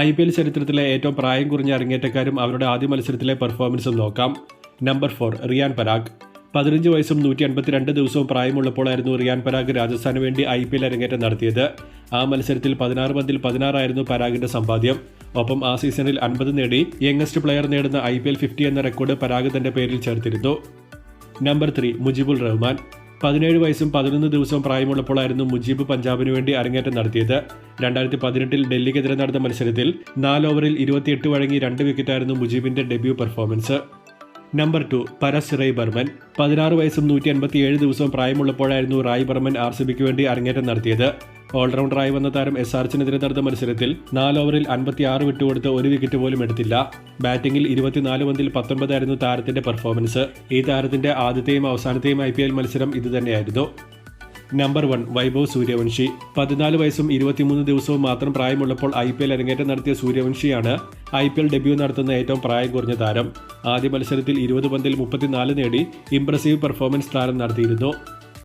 IPL ചരിത്രത്തിലെ ഏറ്റവും പ്രായം കുറഞ്ഞ അരങ്ങേറ്റക്കാരും അവരുടെ ആദ്യ മത്സരത്തിലെ പെർഫോമൻസും നോക്കാം. നമ്പർ 4 റിയാൻ പരാഗ്. 15 വയസ്സും 152 ദിവസവും പ്രായമുള്ളപ്പോഴായിരുന്നു റിയാൻ പരാഗ് രാജസ്ഥാന് വേണ്ടി IPL അരങ്ങേറ്റം നടത്തിയത്. ആ മത്സരത്തിൽ 16 പന്തിൽ 16 ആയിരുന്നു പരാഗിന്റെ സമ്പാദ്യം. ഒപ്പം ആ സീസണിൽ 50 നേടി യങ്ങസ്റ്റ് പ്ലെയർ നേടുന്ന IPL 50 എന്ന റെക്കോർഡ് പരാഗ് തന്റെ പേരിൽ ചേർത്തിരുന്നു. നമ്പർ 3 മുജീബുർ റഹ്മാൻ. 17 വയസ്സും 11 ദിവസവും പ്രായമുള്ളപ്പോഴായിരുന്നു മുജീബ് പഞ്ചാബിന് വേണ്ടി അരങ്ങേറ്റം നടത്തിയത്. 2018 ഡൽഹിക്കെതിരെ നടന്ന മത്സരത്തിൽ 4 ഓവറിൽ 28 വഴങ്ങി 2 വിക്കറ്റായിരുന്നു മുജീബിന്റെ ഡെബ്യൂ പെർഫോമൻസ്. നമ്പർ 2 പരസ് റൈ ബർമൻ. 16 വയസ്സും 187 ദിവസവും പ്രായമുള്ളപ്പോഴായിരുന്നു റായ് ബർമൻ RCBക്ക് വേണ്ടി അരങ്ങേറ്റം നടത്തിയത്. ഓൾറൗണ്ടറായി വന്ന താരം SRHനെതിരെ നടന്ന മത്സരത്തിൽ 4 ഓവറിൽ 56 വിട്ടുകൊടുത്ത് 1 വിക്കറ്റ് പോലും എടുത്തില്ല. ബാറ്റിംഗിൽ 24 പന്തിൽ 19 ആയിരുന്നു താരത്തിന്റെ പെർഫോമൻസ്. ഈ താരത്തിന്റെ ആദ്യത്തെയും അവസാനത്തെയും IPL മത്സരം ഇതുതന്നെയായിരുന്നു. നമ്പർ 1 വൈഭവ് സൂര്യവംശി. 14 വയസ്സും 23 ദിവസവും മാത്രം പ്രായമുള്ളപ്പോൾ IPL അരങ്ങേറ്റം നടത്തിയ സൂര്യവംശിയാണ് IPL ഡെബ്യൂ നടത്തുന്ന ഏറ്റവും പ്രായം കുറഞ്ഞ താരം. ആദ്യ മത്സരത്തിൽ 20 പന്തിൽ 34 നേടി ഇംപ്രസീവ് പെർഫോമൻസ് താരം നടത്തിയിരുന്നു.